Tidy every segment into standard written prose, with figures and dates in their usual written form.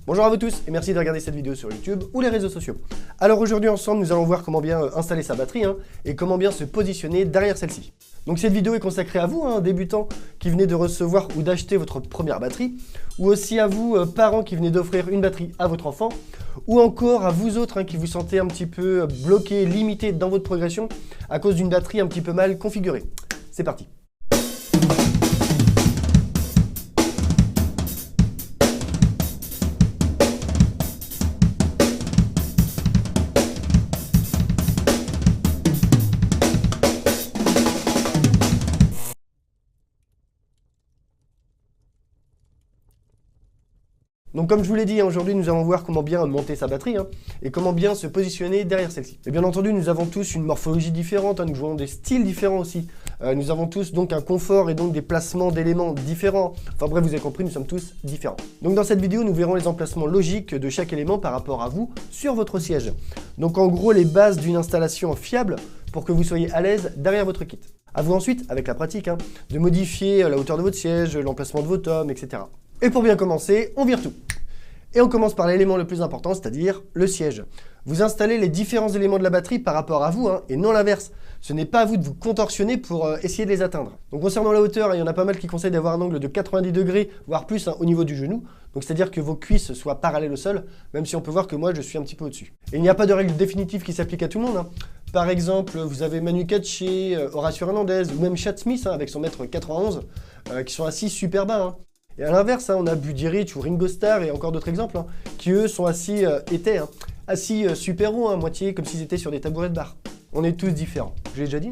Bonjour à vous tous et merci de regarder cette vidéo sur YouTube ou les réseaux sociaux. Alors aujourd'hui ensemble nous allons voir comment bien installer sa batterie et comment bien se positionner derrière celle-ci. Donc cette vidéo est consacrée à vous, débutant qui venez de recevoir ou d'acheter votre première batterie, ou aussi à vous parents qui venez d'offrir une batterie à votre enfant, ou encore à vous autres qui vous sentez un petit peu bloqué, limité dans votre progression à cause d'une batterie un petit peu mal configurée. C'est parti. Donc comme je vous l'ai dit, aujourd'hui nous allons voir comment bien monter sa batterie et comment bien se positionner derrière celle-ci. Et bien entendu, nous avons tous une morphologie différente, nous jouons des styles différents aussi. Nous avons tous donc un confort et donc des placements d'éléments différents. Enfin bref, vous avez compris, nous sommes tous différents. Donc dans cette vidéo, nous verrons les emplacements logiques de chaque élément par rapport à vous sur votre siège. Donc en gros, les bases d'une installation fiable pour que vous soyez à l'aise derrière votre kit. À vous ensuite, avec la pratique, de modifier la hauteur de votre siège, l'emplacement de vos tomes, etc. Et pour bien commencer, on vire tout. Et on commence par l'élément le plus important, c'est-à-dire le siège. Vous installez les différents éléments de la batterie par rapport à vous, et non l'inverse. Ce n'est pas à vous de vous contorsionner pour essayer de les atteindre. Donc concernant la hauteur, il y en a pas mal qui conseillent d'avoir un angle de 90 degrés, voire plus au niveau du genou. Donc c'est-à-dire que vos cuisses soient parallèles au sol, même si on peut voir que moi je suis un petit peu au-dessus. Et il n'y a pas de règle définitive qui s'applique à tout le monde. Par exemple, vous avez Manu Katché, Horacio Hernandez, ou même Chad Smith avec son mètre 91, qui sont assis super bas. Et à l'inverse, on a Buddy Rich ou Ringo Starr et encore d'autres exemples, qui eux sont assis, assis super hauts, moitié comme s'ils étaient sur des tabourets de bar. On est tous différents, j'ai déjà dit.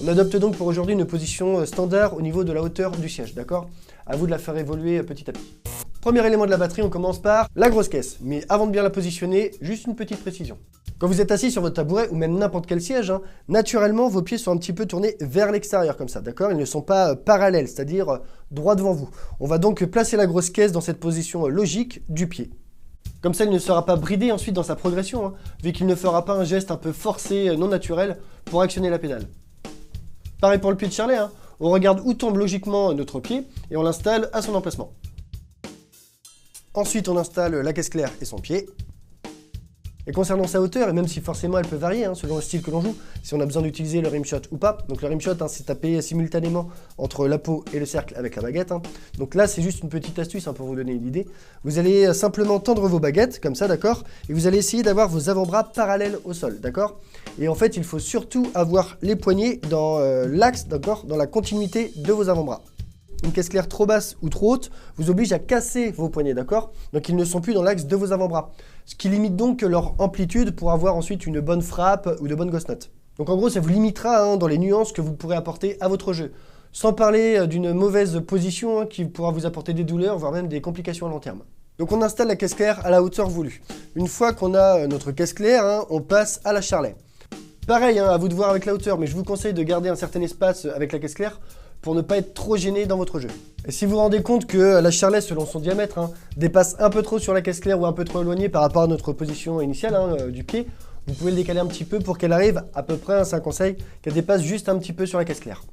On adopte donc pour aujourd'hui une position standard au niveau de la hauteur du siège, d'accord? À vous de la faire évoluer petit à petit. Premier élément de la batterie, on commence par la grosse caisse. Mais avant de bien la positionner, juste une petite précision. Quand vous êtes assis sur votre tabouret ou même n'importe quel siège, naturellement vos pieds sont un petit peu tournés vers l'extérieur comme ça, d'accord? Ils ne sont pas parallèles, c'est-à-dire droit devant vous. On va donc placer la grosse caisse dans cette position logique du pied. Comme ça, il ne sera pas bridé ensuite dans sa progression, vu qu'il ne fera pas un geste un peu forcé, non naturel, pour actionner la pédale. Pareil pour le pied de charlet, on regarde où tombe logiquement notre pied et on l'installe à son emplacement. Ensuite, on installe la caisse claire et son pied. Et concernant sa hauteur, et même si forcément elle peut varier selon le style que l'on joue, si on a besoin d'utiliser le rimshot ou pas. Donc le rimshot, c'est tapé simultanément entre la peau et le cercle avec la baguette. Donc là, c'est juste une petite astuce pour vous donner une idée. Vous allez simplement tendre vos baguettes, comme ça, d'accord? Et vous allez essayer d'avoir vos avant-bras parallèles au sol, d'accord? Et en fait, il faut surtout avoir les poignets dans l'axe, d'accord? Dans la continuité de vos avant-bras. Une caisse claire trop basse ou trop haute vous oblige à casser vos poignets, d'accord? Donc ils ne sont plus dans l'axe de vos avant-bras. Ce qui limite donc leur amplitude pour avoir ensuite une bonne frappe ou de bonnes ghost notes. Donc en gros, ça vous limitera dans les nuances que vous pourrez apporter à votre jeu. Sans parler d'une mauvaise position qui pourra vous apporter des douleurs, voire même des complications à long terme. Donc on installe la caisse claire à la hauteur voulue. Une fois qu'on a notre caisse claire, on passe à la charlet. Pareil, à vous de voir avec la hauteur, mais je vous conseille de garder un certain espace avec la caisse claire pour ne pas être trop gêné dans votre jeu. Et si vous vous rendez compte que la charlet, selon son diamètre, dépasse un peu trop sur la caisse claire ou un peu trop éloigné par rapport à notre position initiale du pied, vous pouvez le décaler un petit peu pour qu'elle arrive à peu près, c'est un conseil, qu'elle dépasse juste un petit peu sur la caisse claire.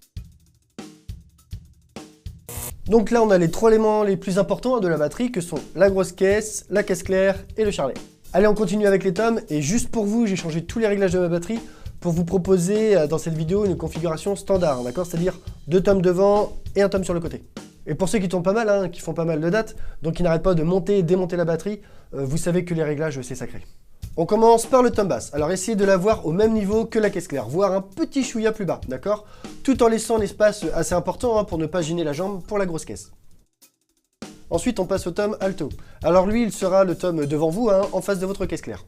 Donc là, on a les trois éléments les plus importants de la batterie que sont la grosse caisse, la caisse claire et le charlet. Allez, on continue avec les tomes et juste pour vous, j'ai changé tous les réglages de ma batterie pour vous proposer dans cette vidéo une configuration standard, d'accord? C'est-à-dire 2 tomes devant et un tome sur le côté. Et pour ceux qui tombent pas mal, qui font pas mal de dates, donc qui n'arrêtent pas de monter et démonter la batterie, vous savez que les réglages, c'est sacré. On commence par le tome basse. Alors essayez de l'avoir au même niveau que la caisse claire, voire un petit chouïa plus bas, d'accord? Tout en laissant un espace assez important pour ne pas gêner la jambe pour la grosse caisse. Ensuite, on passe au tome alto. Alors lui, il sera le tome devant vous, en face de votre caisse claire.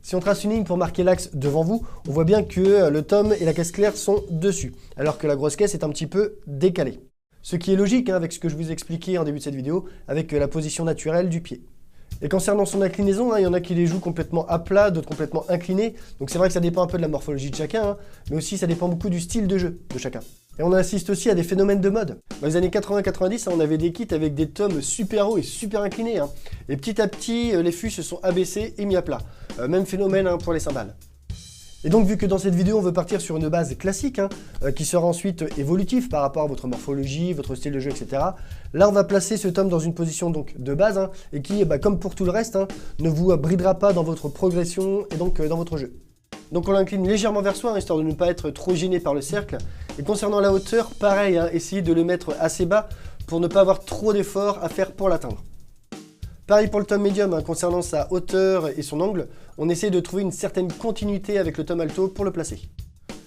Si on trace une ligne pour marquer l'axe devant vous, on voit bien que le tome et la caisse claire sont dessus, alors que la grosse caisse est un petit peu décalée. Ce qui est logique avec ce que je vous ai expliqué en début de cette vidéo, avec la position naturelle du pied. Et concernant son inclinaison, il y en a qui les jouent complètement à plat, d'autres complètement inclinés. Donc c'est vrai que ça dépend un peu de la morphologie de chacun, mais aussi ça dépend beaucoup du style de jeu de chacun. Et on assiste aussi à des phénomènes de mode. Dans les années 80-90, on avait des kits avec des tomes super hauts et super inclinés. Et petit à petit, les fûts se sont abaissés et mis à plat. Même phénomène pour les cymbales. Et donc vu que dans cette vidéo on veut partir sur une base classique, qui sera ensuite évolutive par rapport à votre morphologie, votre style de jeu, etc. Là on va placer ce tome dans une position donc de base, et qui, comme pour tout le reste, ne vous bridera pas dans votre progression et donc dans votre jeu. Donc on l'incline légèrement vers soi, histoire de ne pas être trop gêné par le cercle. Et concernant la hauteur, pareil, essayez de le mettre assez bas pour ne pas avoir trop d'efforts à faire pour l'atteindre. Pareil pour le tome médium, concernant sa hauteur et son angle, on essaie de trouver une certaine continuité avec le tome alto pour le placer.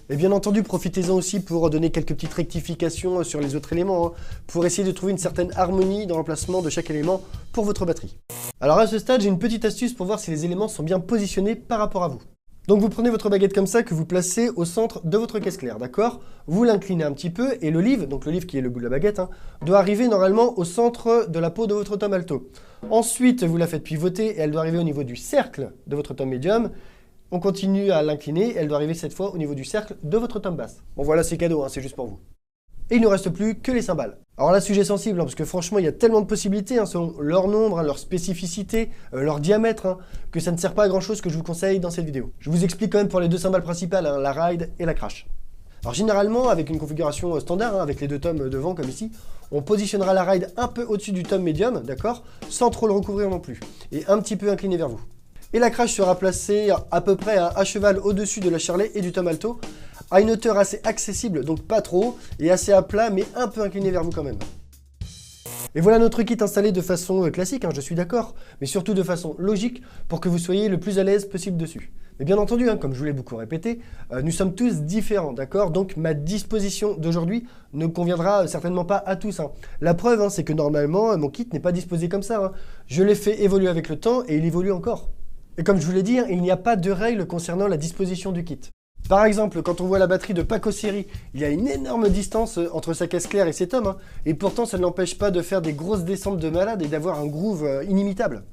Et bien entendu, profitez-en aussi pour donner quelques petites rectifications sur les autres éléments, pour essayer de trouver une certaine harmonie dans l'emplacement de chaque élément pour votre batterie. Alors à ce stade, j'ai une petite astuce pour voir si les éléments sont bien positionnés par rapport à vous. Donc vous prenez votre baguette comme ça que vous placez au centre de votre caisse claire, d'accord? Vous l'inclinez un petit peu et l'olive, donc l'olive qui est le bout de la baguette, doit arriver normalement au centre de la peau de votre tome alto. Ensuite, vous la faites pivoter et elle doit arriver au niveau du cercle de votre tome médium. On continue à l'incliner et elle doit arriver cette fois au niveau du cercle de votre tome basse. Bon voilà, c'est cadeau, c'est juste pour vous. Et il ne reste plus que les cymbales. Alors là, sujet sensible, parce que franchement, il y a tellement de possibilités, selon leur nombre, leur spécificité, leur diamètre, que ça ne sert pas à grand chose que je vous conseille dans cette vidéo. Je vous explique quand même pour les deux cymbales principales, la ride et la crash. Alors généralement, avec une configuration standard, avec les deux tomes devant comme ici, on positionnera la ride un peu au-dessus du tome médium, d'accord, sans trop le recouvrir non plus, et un petit peu incliné vers vous. Et la crash sera placée à peu près à cheval au-dessus de la charlet et du tome alto, à une hauteur assez accessible, donc pas trop haut, et assez à plat, mais un peu incliné vers vous quand même. Et voilà notre kit installé de façon classique, je suis d'accord, mais surtout de façon logique, pour que vous soyez le plus à l'aise possible dessus. Mais bien entendu, comme je vous l'ai beaucoup répété, nous sommes tous différents, d'accord? Donc ma disposition d'aujourd'hui ne conviendra certainement pas à tous. La preuve, c'est que normalement, mon kit n'est pas disposé comme ça. Je l'ai fait évoluer avec le temps et il évolue encore. Et comme je vous l'ai dit, il n'y a pas de règle concernant la disposition du kit. Par exemple, quand on voit la batterie de Paco Seri, il y a une énorme distance entre sa caisse claire et ses tomes, et pourtant ça ne l'empêche pas de faire des grosses descentes de malade et d'avoir un groove inimitable.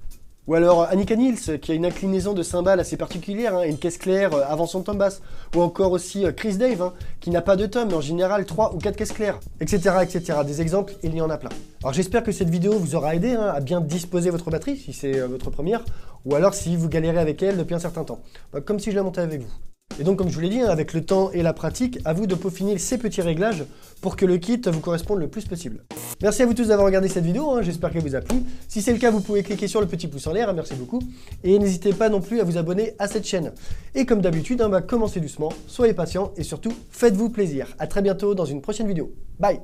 Ou alors Annika Nils, qui a une inclinaison de cymbales assez particulière, et une caisse claire avant son tome basse. Ou encore aussi Chris Dave, qui n'a pas de tome, mais en général 3 ou 4 caisses claires, etc., etc. Des exemples, il y en a plein. Alors j'espère que cette vidéo vous aura aidé à bien disposer votre batterie, si c'est votre première, ou alors si vous galérez avec elle depuis un certain temps, comme si je la montais avec vous. Et donc comme je vous l'ai dit, avec le temps et la pratique, à vous de peaufiner ces petits réglages pour que le kit vous corresponde le plus possible. Merci à vous tous d'avoir regardé cette vidéo, j'espère qu'elle vous a plu. Si c'est le cas, vous pouvez cliquer sur le petit pouce en l'air, merci beaucoup. Et n'hésitez pas non plus à vous abonner à cette chaîne. Et comme d'habitude, commencez doucement, soyez patients et surtout, faites-vous plaisir. A très bientôt dans une prochaine vidéo. Bye!